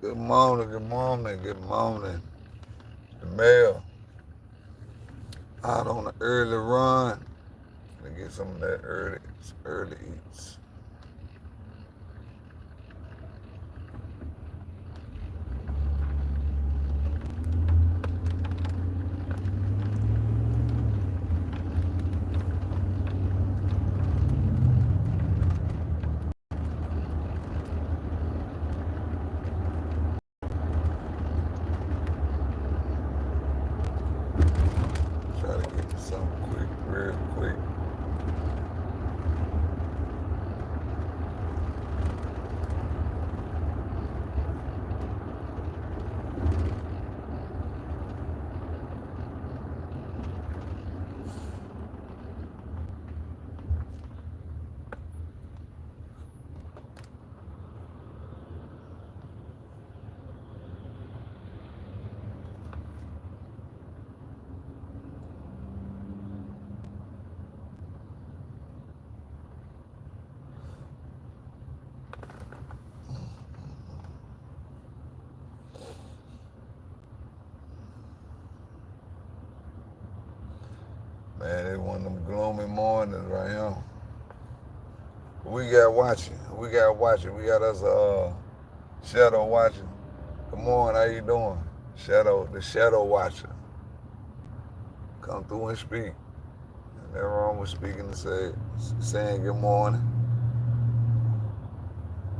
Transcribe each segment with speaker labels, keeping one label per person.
Speaker 1: Good morning, good morning, good morning. The mail out on the early run to get some of that early eats. Try to get to something quick, real quick. Man, it's one of them gloomy mornings right here. We got watching. We got watching. We got us Shadow watching. Good morning, how you doing? Shadow, the Shadow Watcher. Come through and speak. And they're wrong with speaking and saying good morning.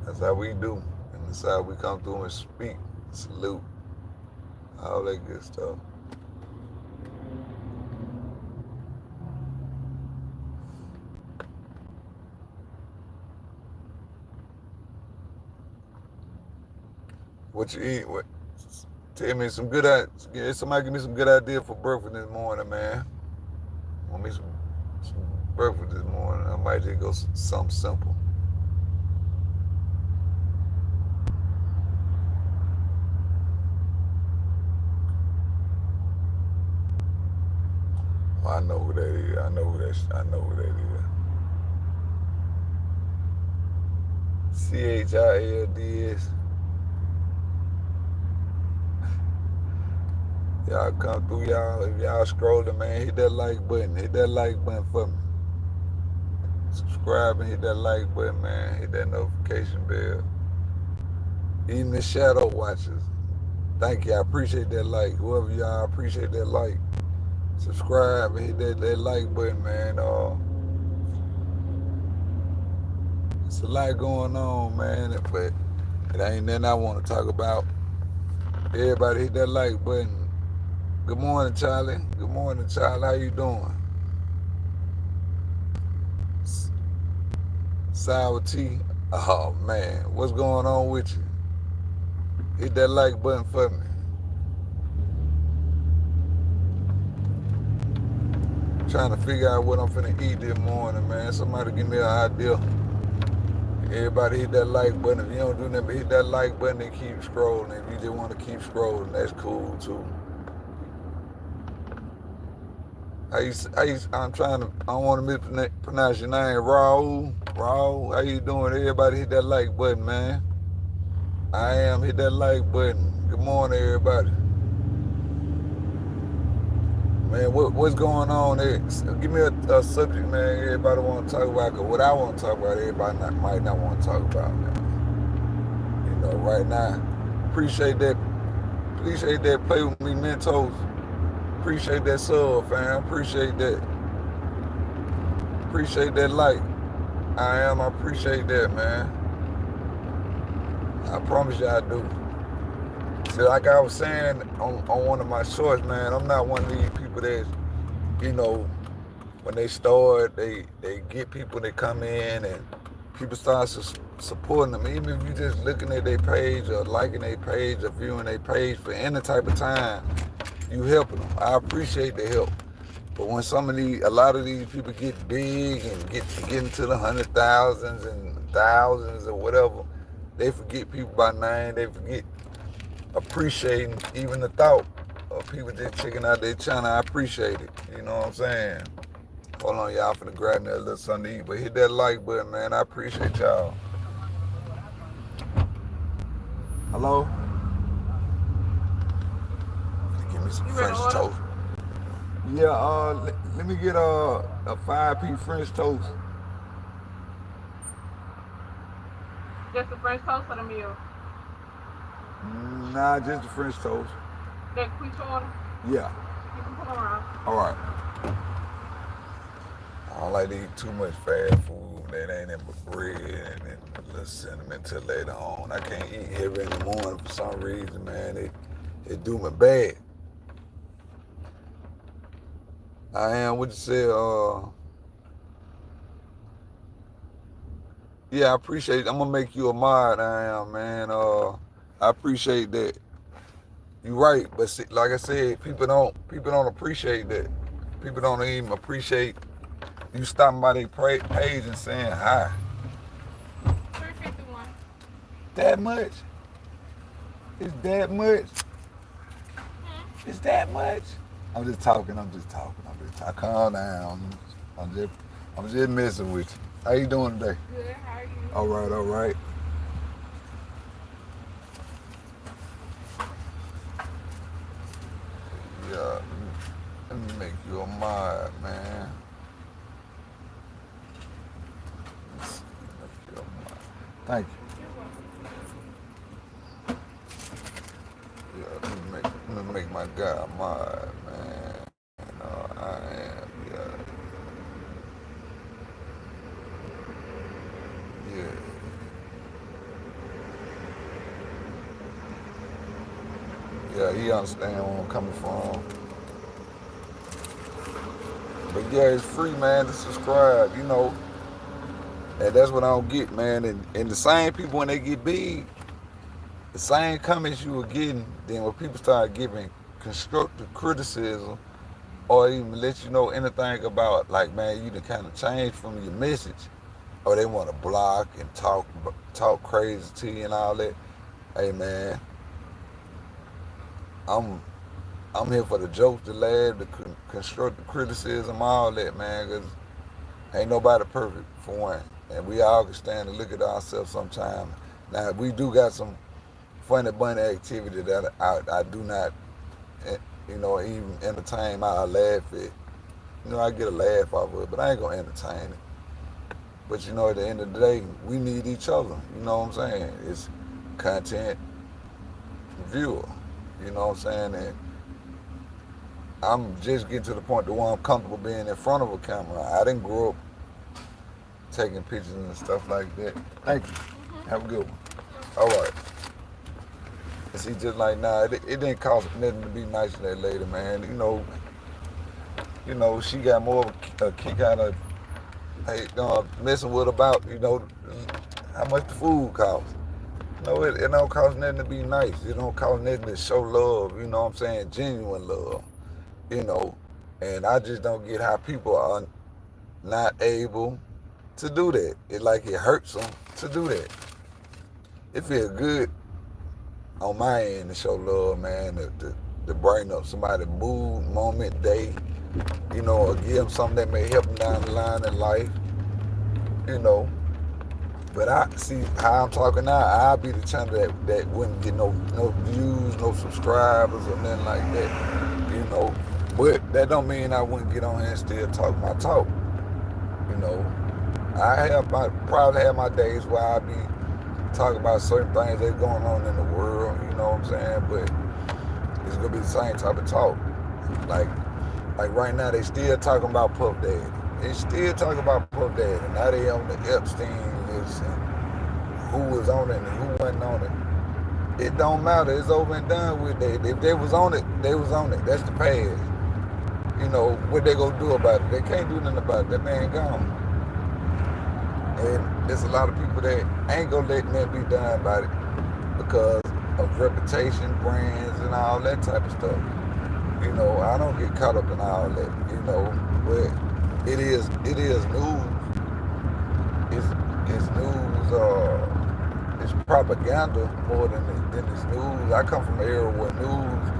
Speaker 1: That's how we do. And that's how we come through and speak. Salute. All that good stuff. What you eat? What? Tell me some good ideas. Somebody give me some good idea for breakfast this morning, man. Want me some breakfast this morning. I might just go something simple. Oh, I know who that is. I know who that is. CHILDS. Y'all come through, y'all. If y'all scrolling, man, hit that like button. Hit that like button for me. Subscribe and hit that like button, man. Hit that notification bell. Even the shadow watchers. Thank you. I appreciate that like. Whoever y'all, I appreciate that like. Subscribe and hit that like button, man. It's a lot going on, man, but it ain't nothing I want to talk about. Everybody hit that like button. Good morning, Charlie. Good morning, Charlie. How you doing? Sour tea. Oh man, what's going on with you? Hit that like button for me. Trying to figure out what I'm finna eat this morning, man. Somebody give me an idea. Everybody hit that like button. If you don't do nothing, hit that like button and keep scrolling. If you just want to keep scrolling, that's cool too. I'm trying to, I don't want to mispronounce your name. Raul. Raul, how you doing? Everybody hit that like button, man. I am. Hit that like button. Good morning, everybody. Man, what's going on there? Give me a subject, man. Everybody want to talk about. Cause what I want to talk about, everybody might not want to talk about, man. You know, right now. Appreciate that. Appreciate that. Play with me, Mentos. Appreciate that sub, fam. Appreciate that. Appreciate that like. I am. I appreciate that, man. I promise you, I do. See, like I was saying on one of my shorts, man, I'm not one of these people that, you know, when they start, they get people that come in and people start supporting them. Even if you just looking at their page or liking their page or viewing their page for any type of time, you helping them. I appreciate the help. But when a lot of these people get big and get into the 100,000s and thousands or whatever, they forget people by name. They forget appreciating even the thought of people just checking out their channel. I appreciate it. You know what I'm saying? Hold on, y'all finna grab me a little something to eat. But hit that like button, man. I appreciate y'all. Hello? me some
Speaker 2: You ready
Speaker 1: French
Speaker 2: to order?
Speaker 1: toast. Yeah, let me get a 5-piece French toast.
Speaker 2: Just the French toast for the meal.
Speaker 1: Nah, just the French toast.
Speaker 2: That quick order.
Speaker 1: Yeah.
Speaker 2: You can come around.
Speaker 1: All right. I don't like to eat too much fast food that ain't in bread and a little cinnamon till later on. I can't eat heavy in the morning for some reason, man. It do me bad. I am what you said. Yeah, I appreciate it. I'm gonna make you a mod. I am, man. I appreciate that. You right, but see, like I said, people don't appreciate that. People don't even appreciate you stopping by their page and saying hi.
Speaker 2: 351.
Speaker 1: That much? It's that much? It's that much? I'm just talking. Calm down. I'm just, I'm just messing with you. How you doing today?
Speaker 2: Good. How are you?
Speaker 1: All right, all right. Yeah, let me make you a mod, man. Make you a mod. Thank you. Yeah, let me make my guy a mod, man. I am, yeah. Yeah, he understand where I'm coming from. But yeah, it's free, man, to subscribe, And that's what I don't get, man. And the same people, when they get big, the same comments you were getting, then when people start giving constructive criticism or even let you know anything about, like, man, you done kind of changed from your message, or they want to block and talk crazy to you and all that. Hey, man, I'm I'm here for the jokes, the laugh, the constructive criticism, all that, man, because ain't nobody perfect, for one. And we all can stand and look at ourselves sometime. Now, we do got some funny bunny activity that I do not, even entertain. I laugh at. I get a laugh off of it, but I ain't going to entertain it. But, at the end of the day, we need each other. You know what I'm saying? It's content viewer. You know what I'm saying? And I'm just getting to the point to where I'm comfortable being in front of a camera. I didn't grow up taking pictures and stuff like that. Thank you. Have a good one. All right. See, just like now, it didn't cost nothing to be nice to that lady, man. She got more of a kick out of messing with about, how much the food costs. It don't cost nothing to be nice. It don't cost nothing to show love, you know what I'm saying? Genuine love, you know. And I just don't get how people are not able to do that. It hurts them to do that. It feels good on my end to show love, man, to brighten up somebody's mood, moment, day, or give them something that may help them down the line in life, you know. But I see how I'm talking now. I'll be the channel that wouldn't get no views, no subscribers, or nothing like that, But that don't mean I wouldn't get on here and still talk my talk, you know. Probably have my days where I be talking about certain things that's going on in the world, you know what I'm saying? But it's gonna be the same type of talk. Like right now, they still talking about Puff Daddy. They still talking about Puff Daddy. Now they on the Epstein list and who was on it and who wasn't on it. It don't matter. It's over and done with. If they was on it, they was on it. That's the past. What they gonna do about it? They can't do nothing about it. That man gone. And there's a lot of people that ain't gonna let nothing be done about it because of reputation, brands, and all that type of stuff. I don't get caught up in all that, but it is news. It's news, it's propaganda more than it's news. I come from an era where news,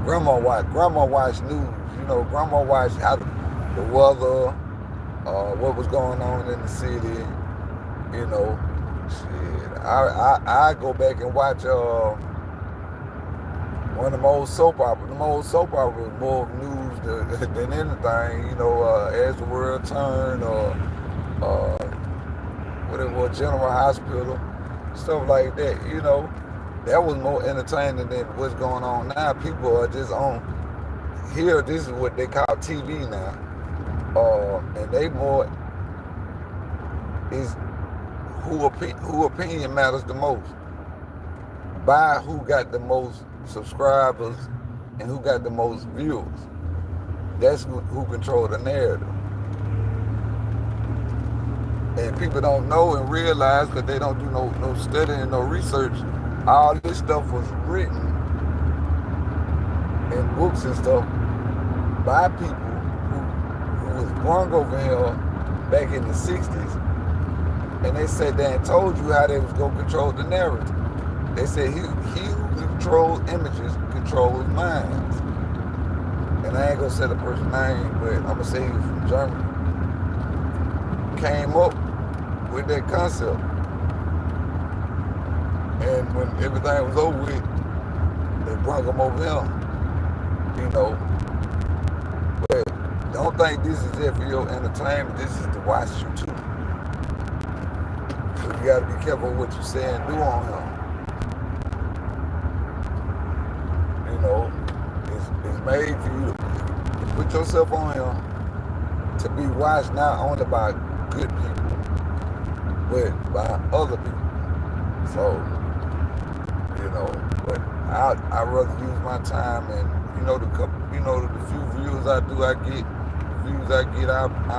Speaker 1: grandma watched news, grandma watched how the weather, what was going on in the city, shit. I go back and watch One of them old soap operas. Them old soap operas more news than anything. You know, As the World Turned, or uh, what it was, General Hospital, stuff like that. You know, that was more entertaining than what's going on now. People are just on here. This is what they call TV now, and they more is who opinion matters the most, by who got the most subscribers and who got the most viewers. That's who control the narrative. And people don't know and realize, because they don't do no study and no research, all this stuff was written in books and stuff by people who was brung over here back in the 60s. And they sat there and told you how they was going to control the narrative. They said he who controls images controls minds. And I ain't going to say the person's name, but I'm going to say he was from Germany. Came up with that concept. And when everything was over with, they brought him over here. You know. But don't think this is it for your entertainment. This is to watch you too. So you gotta be careful what you say and do on him. You know, it's made for you to put yourself on him to be watched not only by good people, but by other people. So, you know, but I'd rather use my time, and the few views I do, I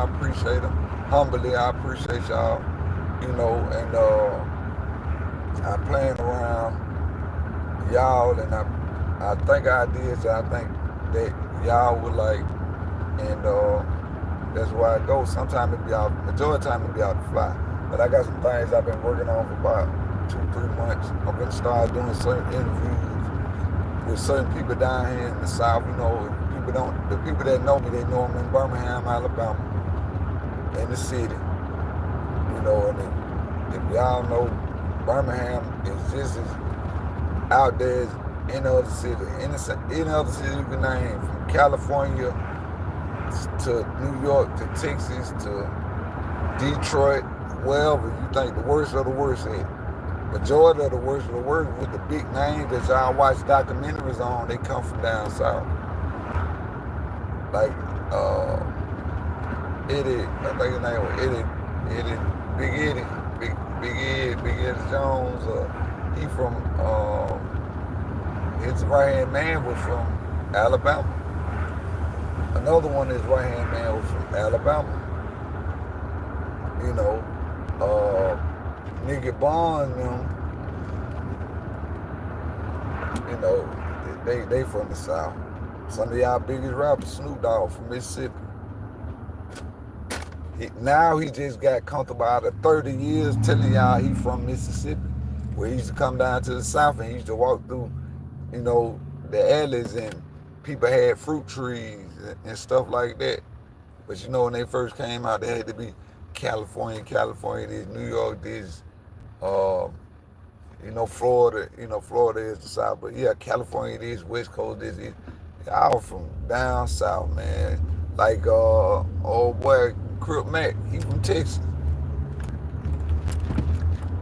Speaker 1: appreciate them. Humbly, I appreciate y'all. You know, and I playing around y'all, and I think I did, so I think that y'all would like, and that's why I go. Sometimes it be out, majority of the time it be out to fly. But I got some things I've been working on for about 2-3 months. I'm gonna start doing certain interviews with certain people down here in the South. You know, the people that know me, they know I'm in Birmingham, Alabama, in the city. You know, and if y'all know, Birmingham is just as out there as any other city. Any other city you can name, from California to New York to Texas to Detroit, wherever you think the worst of the worst is. Majority of the worst of the worst with the big names that y'all watch documentaries on, they come from down south. Like Eddie, I think his name was Big Eddie Jones. He from his right hand man was from Alabama. Another one, his right hand man was from Alabama. You know, Nigga Bond, you know, they from the South. Some of y'all biggest rappers, Snoop Dogg from Mississippi. Now he just got comfortable out of 30 years telling y'all he from Mississippi, where he used to come down to the South and he used to walk through, you know, the alleys, and people had fruit trees and stuff like that. But you know, when they first came out, they had to be California this, New York this, you know, Florida is the South, but yeah, California this, West Coast this. Y'all from down south, man. Like old boy Crip Mac, he from Texas.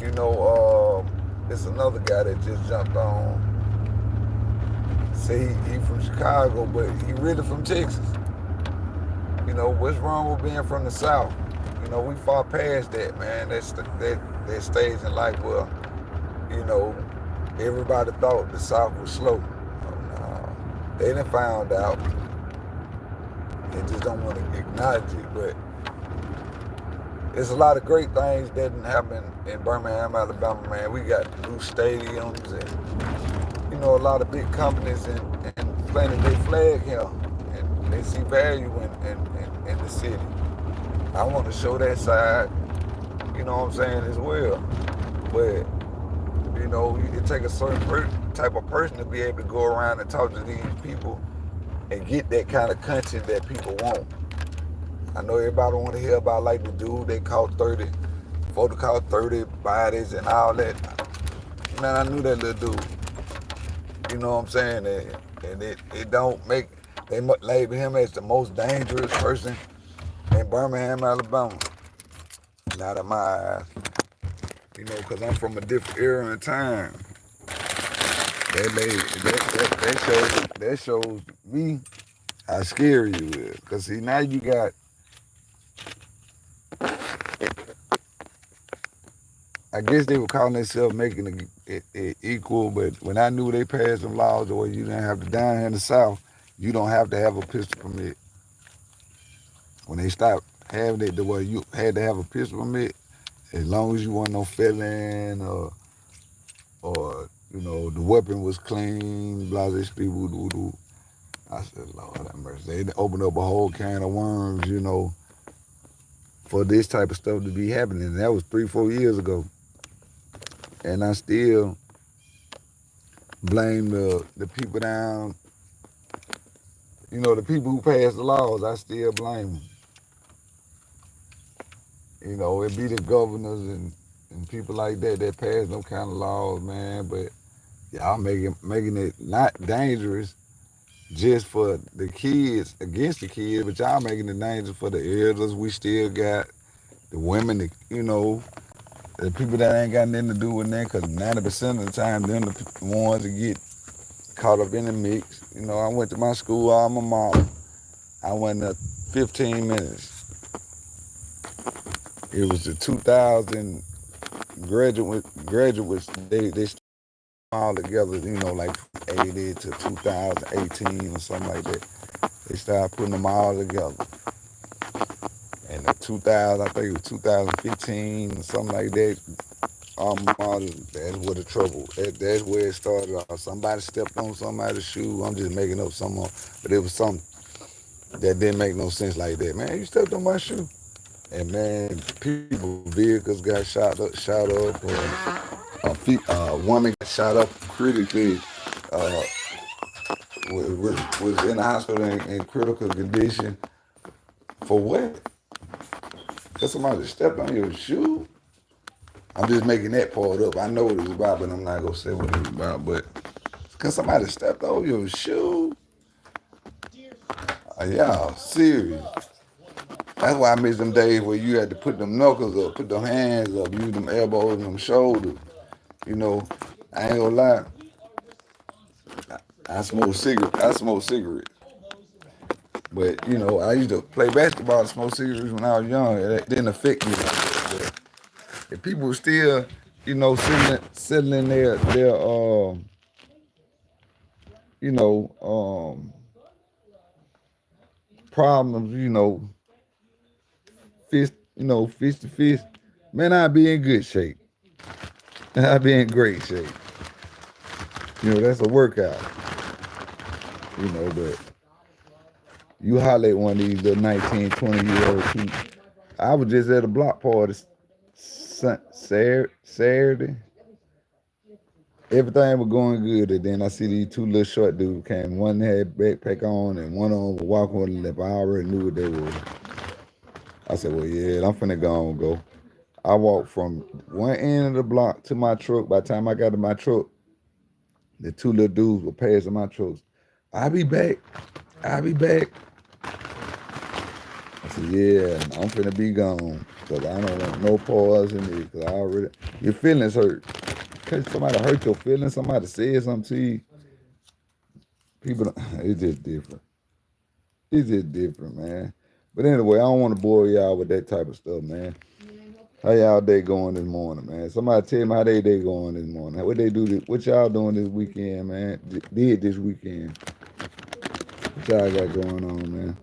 Speaker 1: You know, it's another guy that just jumped on. Say he from Chicago, but he really from Texas. You know, what's wrong with being from the South? You know, we far past that, man. That stage in life where, you know, everybody thought the South was slow. They done found out. They just don't want to acknowledge it. But there's a lot of great things that didn't happen in Birmingham, Alabama, man. We got new stadiums and, you know, a lot of big companies and planting their flag here. And they see value in the city. I want to show that side, you know what I'm saying, as well. But, you know, it takes a certain type of person to be able to go around and talk to these people and get that kind of content that people want. I know everybody want to hear about, like, the dude they caught 30, photo caught 30 bodies and all that. Man, I knew that little dude. You know what I'm saying? And it don't make, they label him as the most dangerous person in Birmingham, Alabama. Not in my eyes. You know, because I'm from a different era and time. That shows me how scary you is. Because see, now you got, I guess they were calling themselves making it equal, but when I knew they passed some laws where you didn't have to, down here in the South, you don't have to have a pistol permit. When they stopped having it the way you had to have a pistol permit, as long as you weren't no felon or you know the weapon was clean, blah blah blah. I said, Lord have mercy. They opened up a whole can of worms, you know, for this type of stuff to be happening. And that was 3-4 years ago. And I still blame the people down, you know, the people who passed the laws, I still blame them. You know, it be the governors and people like that pass them kind of laws, man. But y'all making it not dangerous just for the kids, against the kids, but y'all making it dangerous for the elders. We still got the women, you know, the people that ain't got nothing to do with that, because 90% of the time, them the ones that get caught up in the mix. You know, I went to my school, alma mater. I went up 15 minutes. It was the 2000 graduates. They all together, you know, like 80 to 2018 or something like that. They started putting them all together. And the 2000, I think it was 2015 or something like that. That's where the trouble. That's where it started off. Somebody stepped on somebody's shoe. I'm just making up something, but it was something that didn't make no sense like that. Man, you stepped on my shoe. And man, people, vehicles got shot up, or a woman got shot up critically, uh, was in the hospital in critical condition. For what? Because somebody stepped on your shoe? I'm just making that part up. I know what it's about, but I'm not going to say what it's about. But because somebody stepped on your shoe? Y'all serious. That's why I miss them days where you had to put them knuckles up, put them hands up, use them elbows and them shoulders. You know, I ain't gonna lie. I smoke cigarettes. But, you know, I used to play basketball and smoke cigarettes when I was young. It didn't affect me like that. But if people were still, you know, sitting in their you know, problems, you know, fist to fist, man, I'd be in good shape. I'd be in great shape. You know, that's a workout. You know, but you holler at one of these little 19, 20-year-old people. I was just at a block party Saturday. Everything was going good, and then I see these two little short dudes came. One had backpack on, and one of them was walking with a limp. I already knew what they were. I said, well, yeah, I'm finna go. I walked from one end of the block to my truck. By the time I got to my truck, the two little dudes were passing my trucks. I'll be back. I said, yeah, I'm finna be gone. Because I don't want no pause in it. Because I already, your feelings hurt. Because somebody hurt your feelings, somebody said something to you. People, it's just different. It's just different, man. But anyway, I don't want to bore y'all with that type of stuff, man. How y'all day going this morning, man? Somebody tell me how they day going this morning. What they do? What y'all doing this weekend, man? Did this weekend? What y'all got going on, man?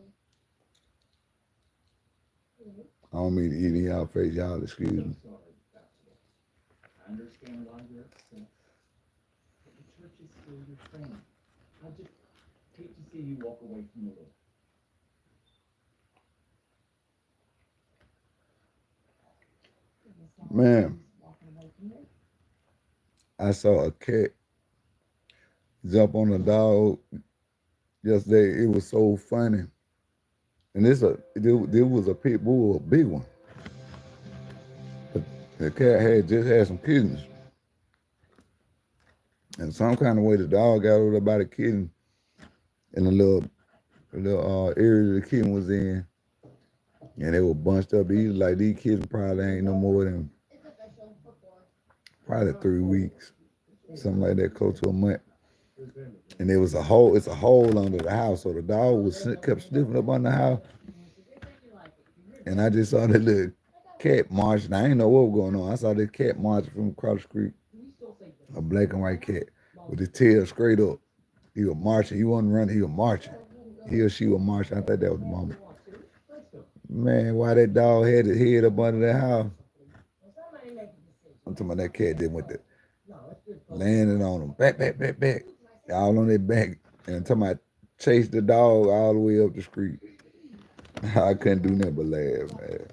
Speaker 1: I don't mean to eat in y'all face, y'all excuse me.
Speaker 3: I understand why you're upset, but the church is still your friend. I just hate to see you walk away from the Lord.
Speaker 1: Man, I saw a cat jump on a dog yesterday. It was so funny. And this was a pit bull, a big one. The cat had just had some kittens. And some kind of way the dog got over there by the kitten in the little area the kitten was in. And they were bunched up. These like these kids probably ain't no more than probably 3 weeks. Something like that, close to a month. And there was it's a hole under the house. So the dog kept sniffing up on the house. And I just saw that little cat marching. I didn't know what was going on. I saw this cat marching from across the street. A black and white cat with his tail straight up. He was marching. He wasn't running, he was marching. He or she was marching. I thought that was the mama. Man, why that dog had his head up under the house? I'm talking about that cat that went to landing on him. Back. All on their back. And I'm talking about chase the dog all the way up the street. I couldn't do nothing but laugh, man.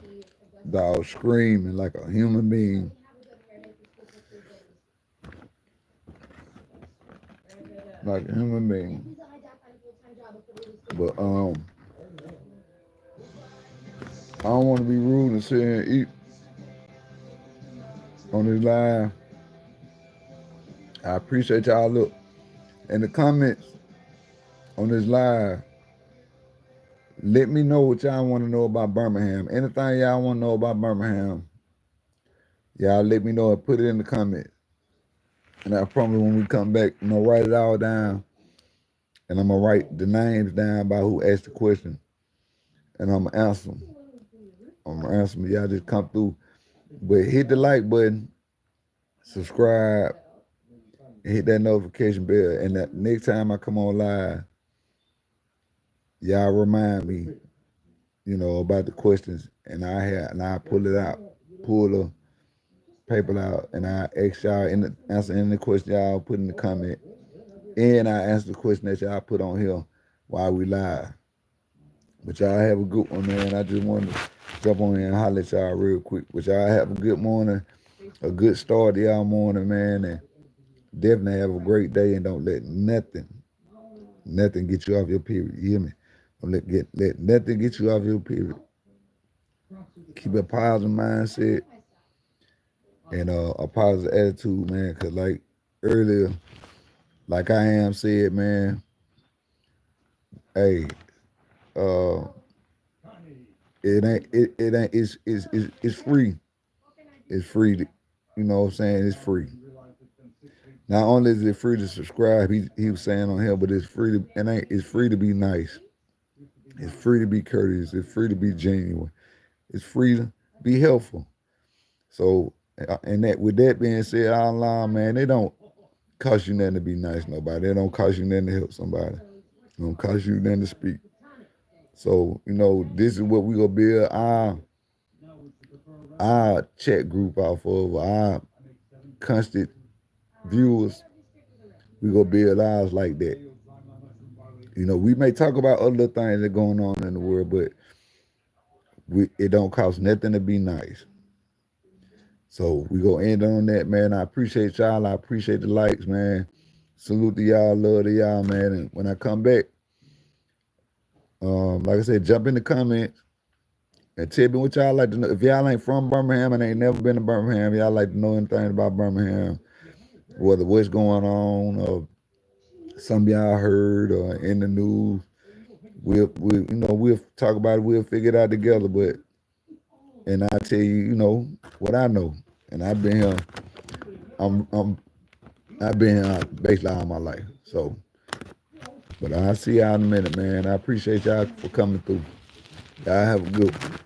Speaker 1: Dog screaming like a human being. Like a human being. But I don't want to be rude and sit and eat on this live. I appreciate y'all. Look in the comments on this live. Let me know what y'all want to know about Birmingham. Anything y'all want to know about Birmingham, y'all let me know and put it in the comments. And I promise when we come back, I'm going to write it all down. And I'm going to write the names down by who asked the question. And I'm going to answer them. I'm going to answer them. Y'all just come through. But hit the like button, subscribe, and hit that notification bell. And that next time I come on live, y'all remind me, about the questions. And I pull it out, pull the paper out, and I ask y'all answer any question y'all put in the comment. And I answer the question that y'all put on here while we live. But y'all have a good one, man. I just wanted to jump on here and holler at y'all real quick. But y'all have a good morning, a good start to y'all morning, man. And definitely have a great day, and don't let nothing get you off your period. You hear me? Don't let nothing get you off your period. Keep a positive mindset and a positive attitude, man. Cause like earlier, like I am said, man, hey, it's free. It's free to, you know what I'm saying? It's free. Not only is it free to subscribe, he was saying on here, but it's free to, it's free to be nice. It's free to be courteous. It's free to be genuine. It's free to be helpful. So, and that with that being said, online, man, they don't cost you nothing to be nice to nobody. They don't cost you nothing to help somebody. It don't cost you nothing to speak. So, this is what we gonna build our chat group off of, our constant viewers. We gonna build ours like that. We may talk about other things that are going on in the world, but it don't cost nothing to be nice. So we gonna end on that, man. I appreciate y'all. I appreciate the likes, man. Salute to y'all, love to y'all, man. And when I come back, like I said, jump in the comments and tell me what y'all like to know. If y'all ain't from Birmingham and ain't never been to Birmingham, y'all like to know anything about Birmingham, whether what's going on or some y'all heard or in the news. We'll talk about it. We'll figure it out together. And I tell you, what I know. And I've been here. I've been here basically all my life. So, but I'll see y'all in a minute, man. I appreciate y'all for coming through. Y'all have a good one.